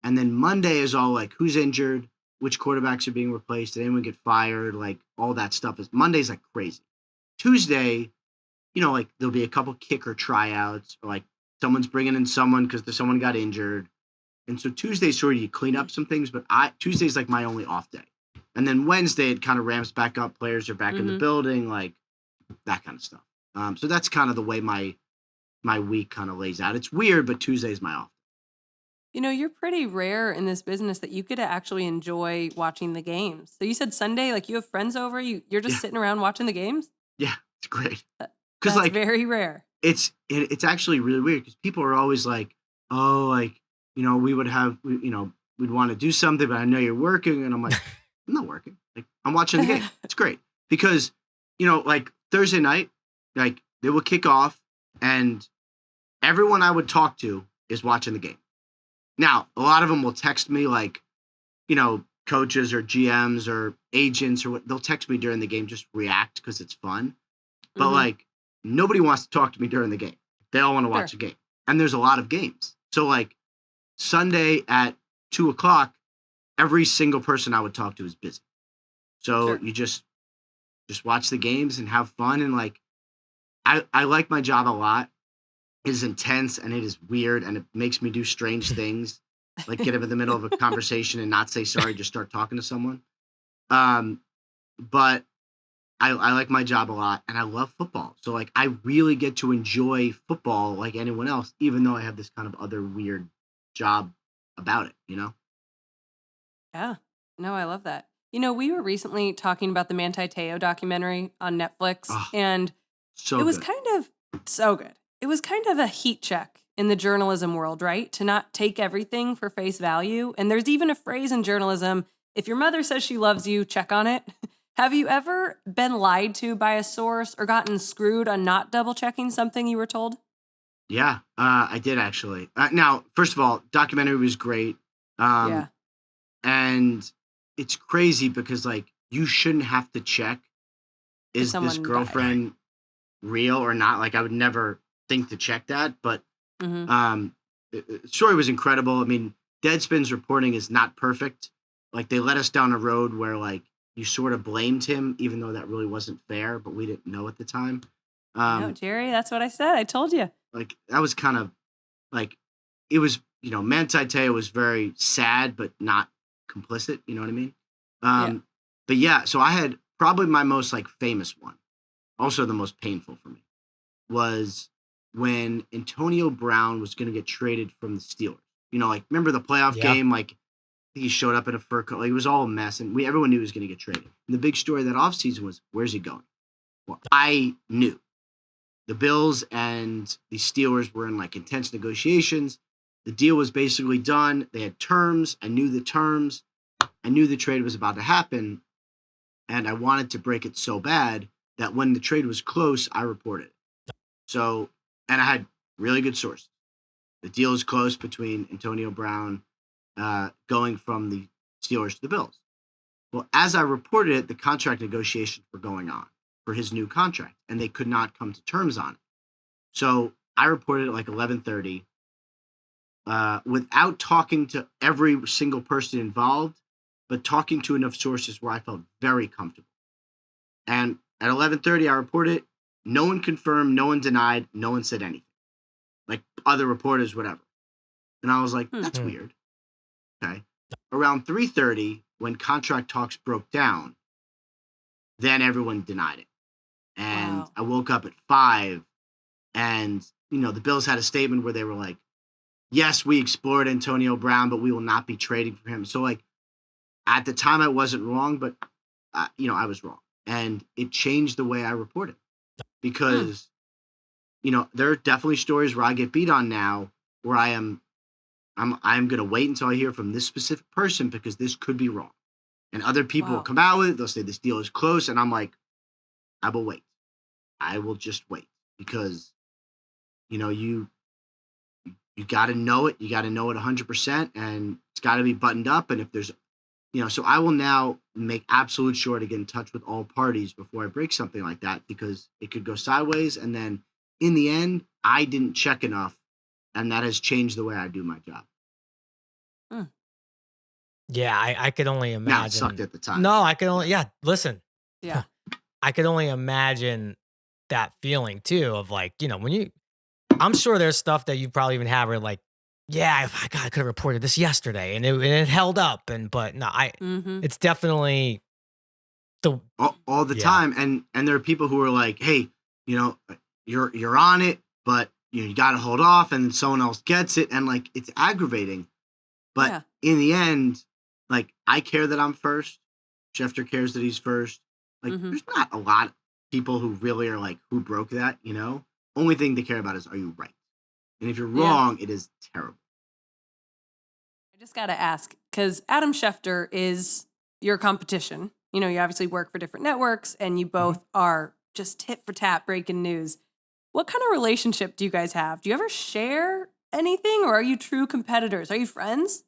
And then Monday is all like who's injured, which quarterbacks are being replaced, did anyone get fired, like all that stuff. Is Monday's like crazy. Tuesday, like there'll be a couple kicker tryouts, or like someone's bringing in someone because someone got injured. And so Tuesday sort of you clean up some things, but Tuesday's like my only off day. And then Wednesday it kind of ramps back up. Players are back in the building, like that kind of stuff. So that's kind of the way my week kind of lays out. It's weird, but Tuesday's my off. You're pretty rare in this business that you get to actually enjoy watching the games. So you said Sunday, like you have friends over, you're just sitting around watching the games? Yeah, it's great. That's like very rare. It's actually really weird because people are always like, oh, like, we would have, we'd want to do something, but I know you're working. And I'm like, I'm not working. Like I'm watching the game. It's great because, like Thursday night, like they will kick off and everyone I would talk to is watching the game. Now, a lot of them will text me like, coaches or GMs or agents or what, they'll text me during the game, just react because it's fun. But like nobody wants to talk to me during the game. They all want to watch a game. And there's a lot of games. So like Sunday at 2 o'clock, every single person I would talk to is busy. So you just watch the games and have fun. And like, I like my job a lot. It is intense and it is weird and it makes me do strange things, like get up in the middle of a conversation and not say sorry, just start talking to someone. But I like my job a lot and I love football. So like I really get to enjoy football like anyone else, even though I have this kind of other weird job about it, Yeah. No, I love that. We were recently talking about the Manti Te'o documentary on Netflix, and it was kind of so good. It was kind of a heat check in the journalism world, right? To not take everything for face value. And there's even a phrase in journalism, if your mother says she loves you, check on it. Have you ever been lied to by a source or gotten screwed on not double checking something you were told? Yeah, I did actually. Now, first of all, documentary was great. And it's crazy because like you shouldn't have to check, is this girlfriend real or not? Like I would never think to check that, but the story was incredible. I mean, Deadspin's reporting is not perfect. Like they led us down a road where like you sort of blamed him, even though that really wasn't fair, but we didn't know at the time. No, Jerry, that's what I said. I told you. Like that was kind of like it was. Manti Te'o was very sad, but not complicit. You know what I mean? But yeah, so I had probably my most like famous one, also the most painful for me, was when Antonio Brown was going to get traded from the Steelers. Like remember the playoff game? Like he showed up in a fur coat. Like it was all a mess, and everyone knew he was going to get traded. And the big story that offseason was, where's he going? Well, I knew the Bills and the Steelers were in like intense negotiations. The deal was basically done. They had terms. I knew the terms. I knew the trade was about to happen, and I wanted to break it so bad that when the trade was close, I reported it. So, and I had really good sources. The deal is close between Antonio Brown going from the Steelers to the Bills. Well, as I reported it, the contract negotiations were going on for his new contract, and they could not come to terms on it. So I reported at like 11:30 without talking to every single person involved, but talking to enough sources where I felt very comfortable. And at 11:30, I reported it. No one confirmed, no one denied, no one said anything. Like other reporters, whatever. And I was like, that's weird. Okay. Around 3:30, when contract talks broke down, then everyone denied it. And I woke up at 5, and the Bills had a statement where they were like, yes, we explored Antonio Brown, but we will not be trading for him. So like at the time I wasn't wrong, but I was wrong. And it changed the way I reported because, there are definitely stories where I get beat on now where I am I'm going to wait until I hear from this specific person because this could be wrong. And other people will Wow. come out with it. They'll say this deal is close. And I'm like, I will wait. I will just wait because, you got to know it. You got to know it 100%, and it's got to be buttoned up. And if there's, so I will now make absolute sure to get in touch with all parties before I break something like that because it could go sideways. And then in the end, I didn't check enough, and that has changed the way I do my job. Yeah, I could only imagine. Now, it sucked at the time. No, I could only, listen. Yeah. I could only imagine that feeling too of like, I'm sure there's stuff that you probably even have where like, I could have reported this yesterday and it held up. But no, it's definitely all the time. And there are people who are like, hey, you're on it, but you got to hold off and then someone else gets it. And like, it's aggravating. But in the end, like, I care that I'm first. Schefter cares that he's first. Like, there's not a lot of people who really are like, who broke that, Only thing they care about is, are you right? And if you're wrong, it is terrible. I just got to ask, because Adam Schefter is your competition. You obviously work for different networks, and you both are just tit for tat breaking news. What kind of relationship do you guys have? Do you ever share anything, or are you true competitors? Are you friends?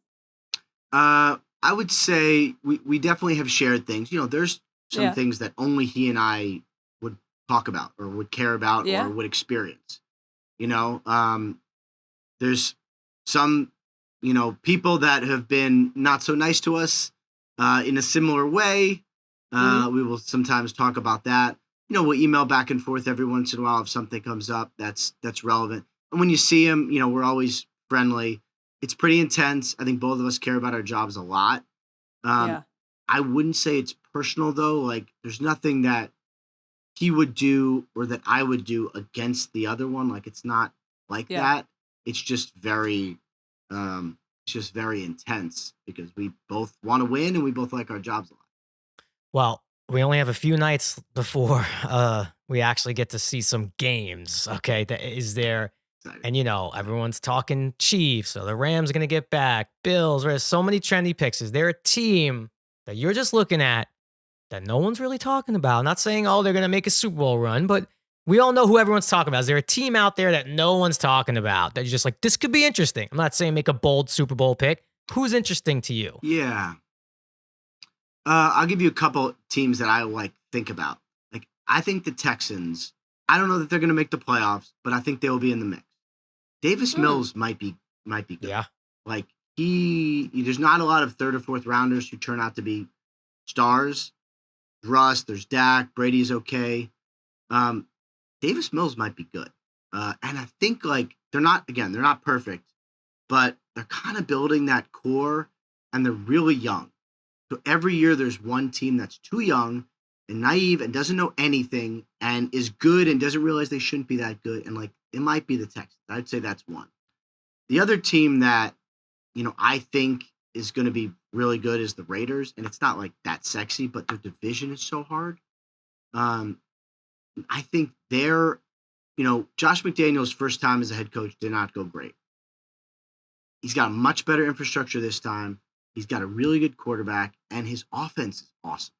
I would say we definitely have shared things. There's some things that only he and I would talk about or would care about or would experience. There's some, people that have been not so nice to us in a similar way. We will sometimes talk about that. We'll email back and forth every once in a while if something comes up that's relevant. And when you see him, we're always friendly. It's pretty intense. I think both of us care about our jobs a lot. I wouldn't say it's personal, though. Like, there's nothing that he would do or that I would do against the other one. Like, it's not like that. It's just very intense because we both want to win and we both like our jobs a lot. Well, we only have a few nights before we actually get to see some games. Okay, that is there. And, everyone's talking Chiefs, so the Rams are going to get back. Bills, there's so many trendy picks. Is there a team that you're just looking at that no one's really talking about? I'm not saying, they're going to make a Super Bowl run, but we all know who everyone's talking about. Is there a team out there that no one's talking about that you're just like, this could be interesting? I'm not saying make a bold Super Bowl pick. Who's interesting to you? Yeah. I'll give you a couple teams that I think about. Like, I think the Texans, I don't know that they're going to make the playoffs, but I think they will be in the mix. Davis Mills might be good. Yeah. Like, there's not a lot of third or fourth rounders who turn out to be stars. Russ, there's Dak, Brady's okay. Davis Mills might be good. And I think they're not perfect, but they're kind of building that core and they're really young. So every year there's one team that's too young and naive and doesn't know anything and is good and doesn't realize they shouldn't be that good. And it might be the Texans. I'd say that's one. The other team that, I think is going to be really good is the Raiders. And it's not that sexy, but their division is so hard. I think they're, Josh McDaniels' first time as a head coach did not go great. He's got a much better infrastructure this time. He's got a really good quarterback, and his offense is awesome.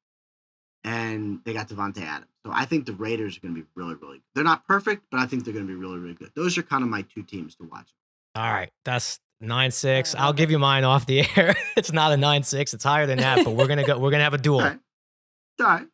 And they got Devontae Adams. So I think the Raiders are going to be really, really good. They're not perfect, but I think they're going to be really, really good. Those are kind of my two teams to watch. All right. That's 9-6. I'll give you mine off the air. It's not a 9-6. It's higher than that, but we're going to have a duel. All right.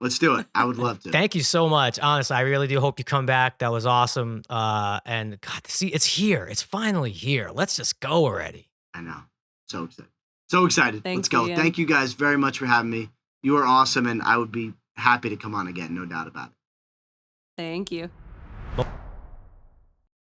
Let's do it. I would love to. Thank you so much. Honestly, I really do hope you come back. That was awesome. And God, it's here. It's finally here. Let's just go already. I know. So excited. So excited. Thanks, Let's go. Ian. Thank you guys very much for having me. You are awesome, and I would be happy to come on again. No doubt about it. Thank you.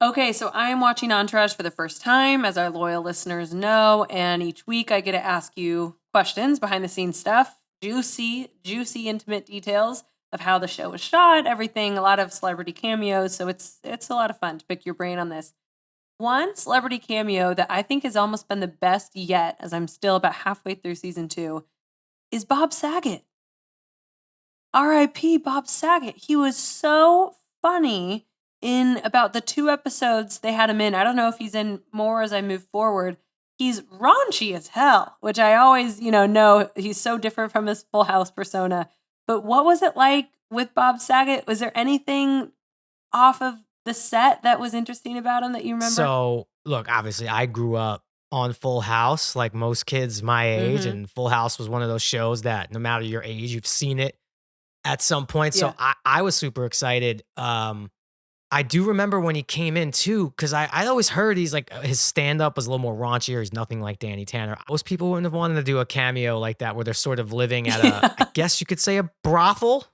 Okay, so I am watching Entourage for the first time, as our loyal listeners know, and each week I get to ask you questions, behind-the-scenes stuff, juicy, intimate details of how the show was shot, everything, a lot of celebrity cameos, so it's a lot of fun to pick your brain on this. One celebrity cameo that I think has almost been the best yet, as I'm still about halfway through season 2, is Bob Saget. R.I.P. Bob Saget. He was so funny in about the 2 episodes they had him in, I don't know if he's in more as I move forward, he's raunchy as hell, which I always, know he's so different from his Full House persona. But what was it like with Bob Saget? Was there anything off of the set that was interesting about him that you remember? So, look, obviously, I grew up on Full House, like most kids my age, and Full House was one of those shows that no matter your age, you've seen it at some point. So I was super excited. I do remember when he came in too, because I always heard he's like his stand-up was a little more raunchier. He's nothing like Danny Tanner. Most people wouldn't have wanted to do a cameo like that where they're sort of living at I guess you could say a brothel,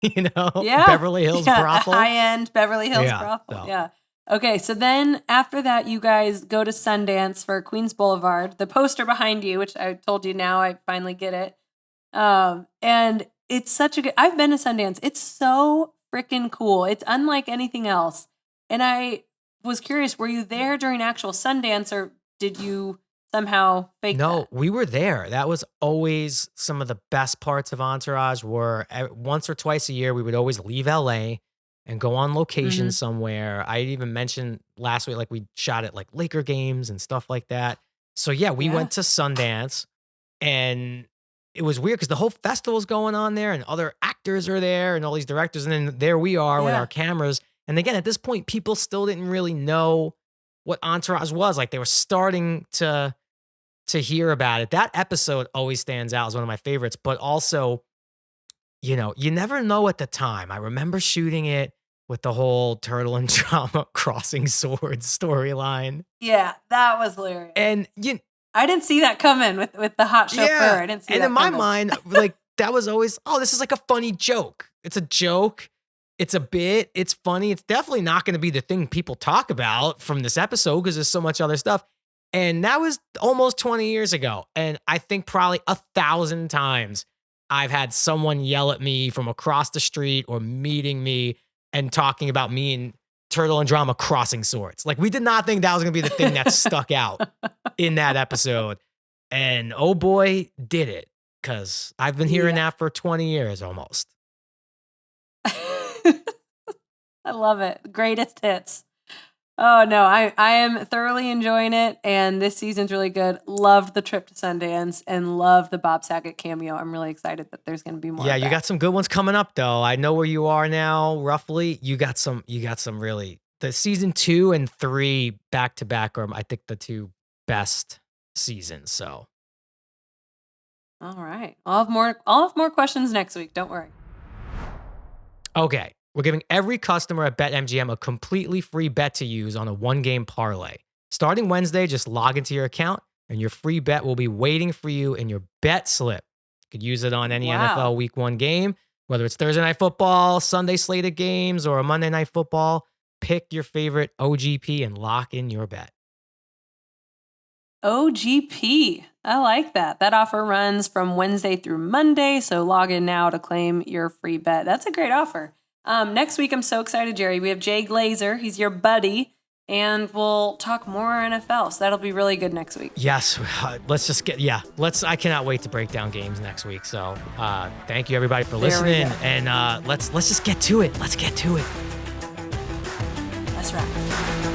Beverly Hills brothel. A high-end Beverly Hills brothel. So. Yeah. Okay, so then after that, you guys go to Sundance for Queens Boulevard. The poster behind you, which I told you now, I finally get it. And it's such a good, I've been to Sundance. It's so freaking cool. It's unlike anything else. And I was curious, were you there during actual Sundance or did you somehow fake No, that? we were there. That was always some of the best parts of Entourage were once or twice a year, we would always leave LA and go on location somewhere. I even mentioned last week, like we shot at like Laker games and stuff like that. So yeah, we went to Sundance and it was weird because the whole festival's going on there and other actors are there and all these directors. And then there we are with our cameras. And again, at this point, people still didn't really know what Entourage was. Like they were starting to hear about it. That episode always stands out as one of my favorites, but also, you never know at the time. I remember shooting it with the whole Turtle and Drama crossing swords storyline. Yeah, that was hilarious. And I didn't see that coming with the hot chauffeur. I didn't see that and in my coming. mind, like that was always, this is like a funny joke. It's a joke. It's a bit. It's funny. It's definitely not going to be the thing people talk about from this episode because there's so much other stuff. And that was almost 20 years ago. And I think probably 1,000 times I've had someone yell at me from across the street or meeting me and talking about me and Turtle and Drama crossing swords. Like we did not think that was going to be the thing that stuck out in that episode. And oh boy, did it. Because I've been hearing that for 20 years almost. I love it. Greatest hits. Oh no, I am thoroughly enjoying it. And this season's really good. Loved the trip to Sundance and loved the Bob Saget cameo. I'm really excited that there's going to be more. Yeah, of you that. got some good ones coming up though. I know where you are now, roughly. You got some really, the season 2 and 3 back to back are I think the 2 best seasons. So. All right. I'll have more questions next week. Don't worry. Okay. We're giving every customer at BetMGM a completely free bet to use on a 1-game parlay. Starting Wednesday, just log into your account and your free bet will be waiting for you in your bet slip. You could use it on any NFL Week 1 game, whether it's Thursday Night Football, Sunday slated games, or a Monday Night Football. Pick your favorite OGP and lock in your bet. OGP. I like that. That offer runs from Wednesday through Monday, so log in now to claim your free bet. That's a great offer. Next week, I'm so excited, Jerry. We have Jay Glazer. He's your buddy, and we'll talk more NFL. So that'll be really good next week. Yes. Let's just I cannot wait to break down games next week. So thank you, everybody, for listening. And let's just get to it. Let's get to it. That's right.